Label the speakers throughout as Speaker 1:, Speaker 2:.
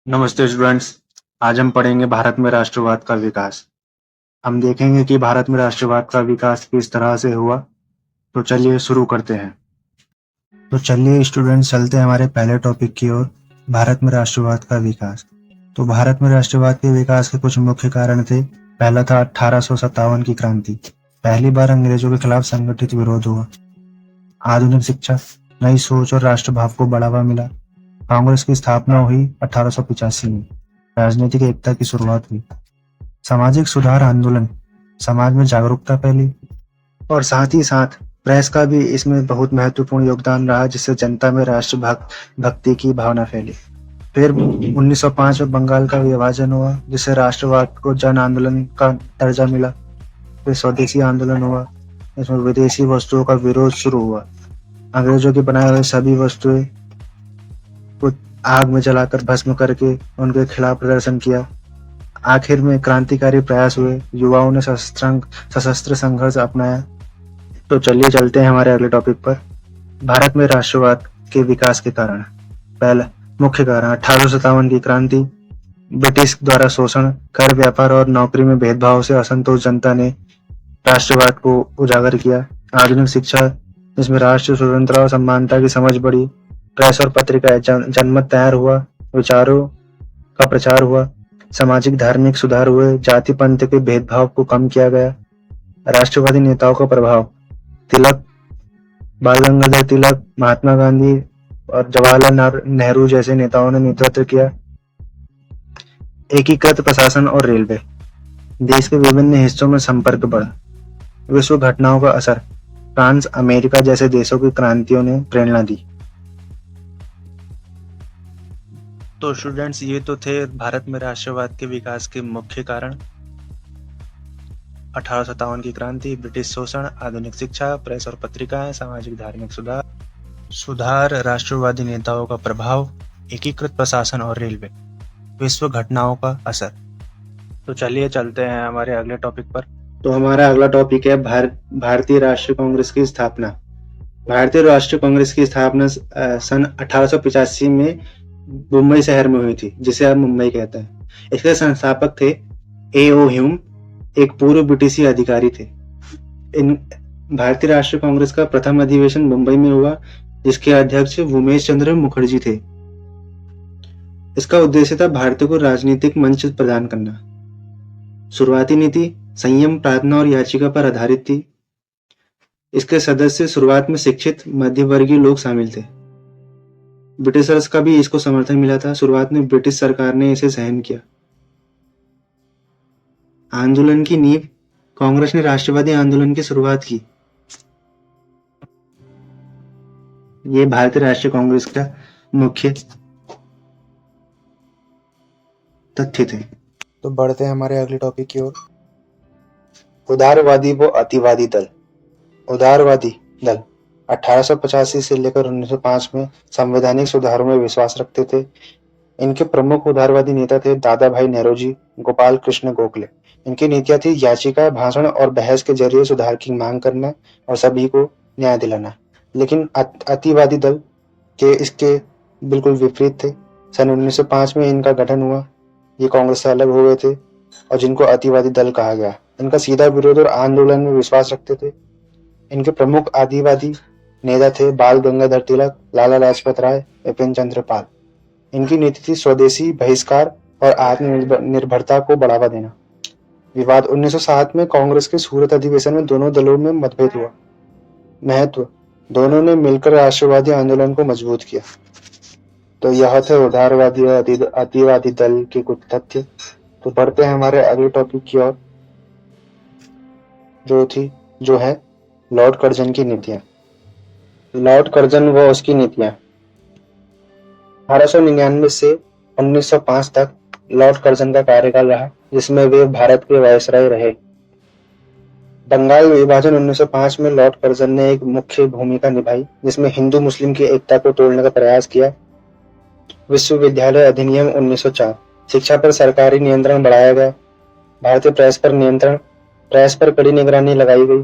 Speaker 1: नमस्ते स्टूडेंट्स। आज हम पढ़ेंगे भारत में राष्ट्रवाद का विकास। हम देखेंगे कि भारत में राष्ट्रवाद का विकास किस तरह से हुआ। तो चलिए शुरू करते हैं। तो चलिए स्टूडेंट्स चलते हैं हमारे पहले टॉपिक की ओर, भारत में राष्ट्रवाद का विकास। तो भारत में राष्ट्रवाद के विकास के कुछ मुख्य कारण थे। पहला था 1857 की क्रांति। पहली बार अंग्रेजों के खिलाफ संगठित विरोध हुआ। आधुनिक शिक्षा, नई सोच और राष्ट्रभाव को बढ़ावा मिला। कांग्रेस की स्थापना हुई 1885 में। राजनीतिक एकता की शुरुआत हुई। सामाजिक सुधार आंदोलन, समाज में जागरूकता फैली। और साथ ही साथ प्रेस का भी इसमें बहुत महत्वपूर्ण योगदान रहा, जिससे जनता में भक्ति की भावना फैली। फिर 1905 में बंगाल का विभाजन हुआ, जिससे राष्ट्रवाद को जन आंदोलन का दर्जा मिला। फिर स्वदेशी आंदोलन हुआ, इसमें विदेशी वस्तुओं का विरोध शुरू हुआ। अंग्रेजों के बनाए हुए सभी वस्तुएं को आग में जलाकर भस्म करके उनके खिलाफ प्रदर्शन किया। आखिर में क्रांतिकारी प्रयास हुए, युवाओं ने सशस्त्र संघर्ष अपनाया। तो चलिए चलते हैं हमारे अगले टॉपिक पर, भारत में राष्ट्रवाद के विकास के कारण। पहला मुख्य कारण 1857 की क्रांति। ब्रिटिश द्वारा शोषण, कर, व्यापार और नौकरी में भेदभाव से असंतोष जनता ने राष्ट्रवाद को उजागर किया। आधुनिक शिक्षा, जिसमें राष्ट्र स्वतंत्रता और समानता की समझ बढ़ी। प्रेस और पत्रिका जनमत तैयार हुआ, विचारों का प्रचार हुआ। सामाजिक धार्मिक सुधार हुए, जाति पंथ के भेदभाव को कम किया गया। राष्ट्रवादी नेताओं का प्रभाव, तिलक, बाल गंगाधर तिलक, महात्मा गांधी और जवाहरलाल नेहरू जैसे नेताओं ने नेतृत्व किया। एकीकृत प्रशासन और रेलवे, देश के विभिन्न हिस्सों में संपर्क बढ़ा। विश्व घटनाओं का असर, फ्रांस, अमेरिका जैसे देशों की क्रांतियों ने प्रेरणा दी। तो स्टूडेंट्स, ये तो थे भारत में राष्ट्रवाद के विकास के मुख्य कारण। 1857 की क्रांति, ब्रिटिश शोषण, आधुनिक शिक्षा, प्रेस और पत्रिकाएं, सामाजिक धार्मिक सुधार, राष्ट्रवादी नेताओं का प्रभाव, एकीकृत प्रशासन और रेलवे, विश्व घटनाओं का असर। तो चलिए चलते हैं हमारे अगले टॉपिक पर। तो हमारा अगला टॉपिक है भारतीय राष्ट्रीय कांग्रेस की स्थापना। भारतीय राष्ट्रीय कांग्रेस की स्थापना सन 1885 में मुंबई शहर में हुई थी, जिसे अब मुंबई कहते हैं। इसके संस्थापक थे A.O. ह्यूम, एक पूर्व ब्रिटिशी अधिकारी थे। भारतीय राष्ट्रीय कांग्रेस का प्रथम अधिवेशन मुंबई में हुआ, जिसके अध्यक्ष उमेश चंद्र मुखर्जी थे। इसका उद्देश्य था भारतीय को राजनीतिक मंच प्रदान करना। शुरुआती नीति संयम, प्रार्थना और याचिका पर आधारित थी। इसके सदस्य शुरुआत में शिक्षित मध्यवर्गीय लोग शामिल थे। ब्रिटिशर्स का भी इसको समर्थन मिला था। शुरुआत में ब्रिटिश सरकार ने इसे सहन किया। आंदोलन की नींव, कांग्रेस ने राष्ट्रवादी आंदोलन की शुरुआत की। ये भारतीय राष्ट्रीय कांग्रेस का मुख्य तथ्य थे। तो बढ़ते हैं हमारे अगले टॉपिक की ओर, उदारवादी व अतिवादी दल। उदारवादी दल 1885 से लेकर 1905 में संवैधानिक सुधारों में विश्वास रखते थे। इनके प्रमुख उदारवादी नेता थे दादा भाई नेहरूजी, गोपाल कृष्ण गोखले। इनकी नीतियां थी याचिका, भाषण और बहस के जरिए सुधार की मांग करना और सभी को न्याय दिलाना। लेकिन अतिवादी दल के इसके बिल्कुल विपरीत थे। सन 1905 में इनका गठन हुआ। ये कांग्रेस से अलग हो गए थे और जिनको अतिवादी दल कहा गया। इनका सीधा विरोध और आंदोलन में विश्वास रखते थे। इनके प्रमुख आदिवादी नेता थे बाल गंगाधर तिलक, लाला लाजपत राय, बिपिन चंद्र पाल। इनकी नीति थी स्वदेशी, बहिष्कार और आत्मनिर्भरता को बढ़ावा देना। विवाद 1907 में कांग्रेस के सूरत अधिवेशन में दोनों दलों में मतभेद हुआ। महत्व, दोनों ने मिलकर राष्ट्रवादी आंदोलन को मजबूत किया। तो यह थे उदारवादी और अतिवादी दल के कुछ तथ्य। तो बढ़ते हैं हमारे अगले टॉपिक की ओर, जो है लॉर्ड कर्जन की नीतियां। लॉर्ड कर्जन व उसकी नीतियां 1899 से 1905 तक लॉर्ड कर्जन का कार्यकाल रहा, जिसमें वे भारत के वायसराय रहे। बंगाल विभाजन 1905 में लॉर्ड कर्जन ने एक मुख्य भूमिका निभाई, जिसमें हिंदू मुस्लिम की एकता को तोड़ने का प्रयास किया। विश्वविद्यालय अधिनियम 1904, शिक्षा पर सरकारी नियंत्रण बढ़ाया गया। भारतीय प्रेस पर नियंत्रण, प्रेस पर कड़ी निगरानी लगाई गई।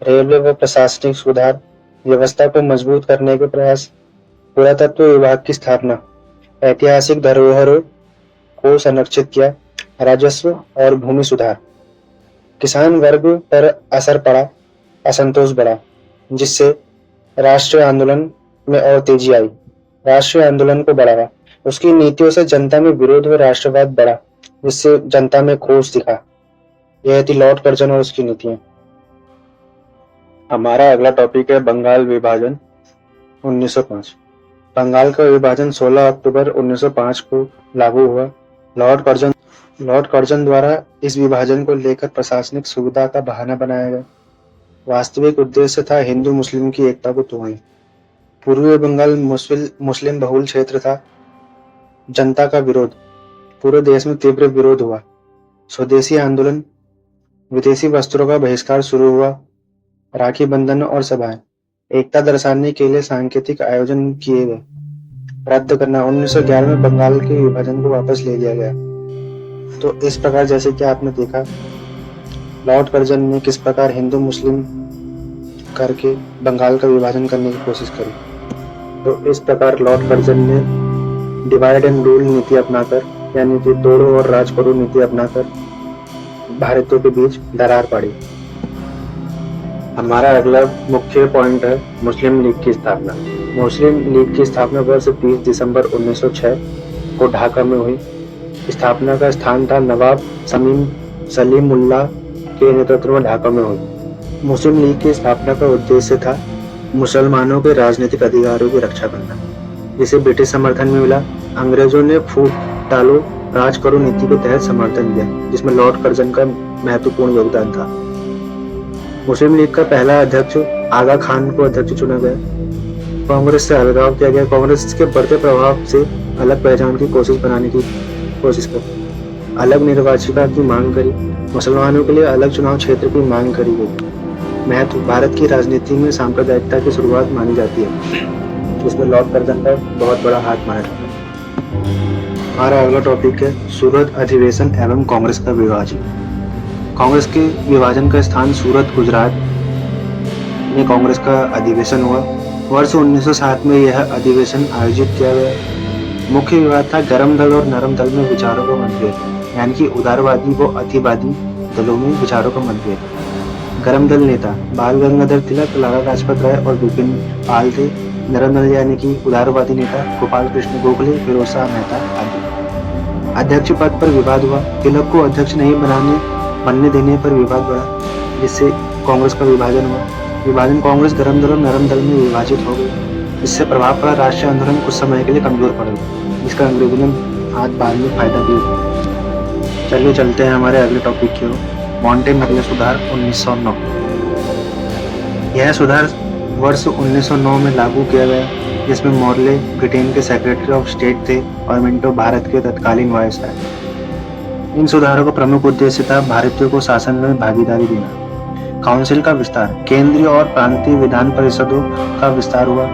Speaker 1: रेलवे व प्रशासनिक सुधार, व्यवस्था को मजबूत करने के प्रयास। पुरातत्व विभाग की स्थापना, ऐतिहासिक धरोहरों को संरक्षित किया। राजस्व और भूमि सुधार, किसान वर्ग पर असर पड़ा, असंतोष बढ़ा, जिससे राष्ट्रीय आंदोलन में और तेजी आई। राष्ट्रीय आंदोलन को बढ़ावा, उसकी नीतियों से जनता में विरोध व राष्ट्रवाद बढ़ा, जिससे जनता में क्रोध दिखा। यह थी लॉर्ड कर्जन और उसकी नीतियां। हमारा अगला टॉपिक है बंगाल विभाजन 1905। बंगाल का विभाजन 16 अक्टूबर 1905 को लागू हुआ। लॉर्ड कर्जन द्वारा इस विभाजन को लेकर प्रशासनिक सुविधा का बहाना बनाया गया। वास्तविक उद्देश्य था हिंदू मुस्लिम की एकता को तोड़ना। पूर्वी बंगाल मुस्लिम बहुल क्षेत्र था। जनता का विरोध, पूरे देश में तीव्र विरोध हुआ। स्वदेशी आंदोलन, विदेशी वस्त्रों का बहिष्कार शुरू हुआ। राखी बंधन और सभाएं, एकता दर्शाने के लिए सांकेतिक आयोजन किए गए। रद्द करना, 1911 में बंगाल के विभाजन को वापस ले लिया गया। तो इस प्रकार जैसे कि आपने देखा लॉर्ड कर्जन ने किस प्रकार हिंदू मुस्लिम करके बंगाल का विभाजन करने की कोशिश करी। तो इस प्रकार लॉर्ड कर्जन ने डिवाइड एंड रूल नीति अपनाकर, यानी कि तोड़ो और राज करो नीति अपनाकर भारतीयों के बीच दरार पड़ी। हमारा अगला मुख्य पॉइंट है मुस्लिम लीग की स्थापना। मुस्लिम लीग की स्थापना वर्ष 30 दिसंबर 1906 को ढाका में हुई। स्थापना का स्थान था नवाब सलीमुल्लाह के नेतृत्व में ढाका में हुई। मुस्लिम लीग की स्थापना का उद्देश्य था मुसलमानों के राजनीतिक अधिकारों की रक्षा करना, जिसे ब्रिटिश समर्थन में मिला। अंग्रेजों ने फूट डालो राज करो नीति के तहत समर्थन दिया, जिसमें लॉर्ड कर्जन का महत्वपूर्ण योगदान था। मुस्लिम लीग का पहला अध्यक्ष आगा खान को अध्यक्ष चुना गया। कांग्रेस से अलगाव किया गया। कांग्रेस के बढ़ते प्रभाव से अलग पहचान की कोशिश की। अलग निर्वाचिका की मांग करी। मुसलमानों के लिए अलग चुनाव क्षेत्र की मांग करी गई। महत्व, भारत की राजनीति में सांप्रदायिकता की शुरुआत मानी जाती है, जिसमें लॉर्ड कर्जन का बहुत बड़ा हाथ माना जाता है। हमारा अगला टॉपिक है सूरत अधिवेशन एवं कांग्रेस का विभाजन। कांग्रेस के विभाजन का स्थान सूरत, गुजरात में कांग्रेस का अधिवेशन हुआ। वर्ष 1907 में यह अधिवेशन आयोजित किया गया। मुख्य विवाद था गर्म दल और नरम दल में विचारों का मतभेद, यानी कि उदारवादी व अतिवादी दलों में विचारों का मतभेद। गर्म दल नेता बाल गंगाधर तिलक, लाला लाजपत राय और विपिन पाल थे। नरम दल यानी कि उदारवादी नेता गोपाल कृष्ण गोखले, फिरोज शाह मेहता आदि। अध्यक्ष पद पर विवाद हुआ। तिलक को अध्यक्ष नहीं बनने देने पर विवाद बढ़ा, जिससे कांग्रेस का विभाजन हुआ। कांग्रेस गर्म दल और नरम दल में विभाजित हो गई। इससे प्रभाव पड़ा। राष्ट्रीय आंदोलन कुछ समय के लिए कमजोर पड़ गया, जिसका अंग्रेजों ने बाद में फायदा भी उठाया। चलिए चलते हैं हमारे अगले टॉपिक की ओर, मॉन्टे मर्ले सुधार 1909। यह सुधार वर्ष 1909 में लागू किया गया, जिसमें मॉर्ले ब्रिटेन के सेक्रेटरी ऑफ स्टेट थे और मिंटो भारत के तत्कालीन वायसराय। इन सुधारों का प्रमुख उद्देश्य था भारतीयों को शासन में भागीदारी देना। काउंसिल का विस्तार, केंद्रीय और प्रांतीय विधान परिषदों का विस्तार हुआ।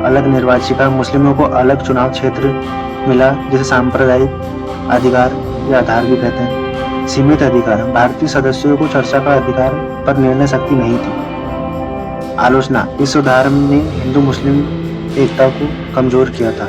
Speaker 1: अलग निर्वाचिका, मुस्लिमों को अलग चुनाव क्षेत्र मिला, जिसे सांप्रदायिक अधिकार या आधार भी कहते हैं। सीमित अधिकार, भारतीय सदस्यों को चर्चा का अधिकार पर निर्णय शक्ति नहीं थी। आलोचना, इस सुधार ने हिंदू मुस्लिम एकता को कमजोर किया था।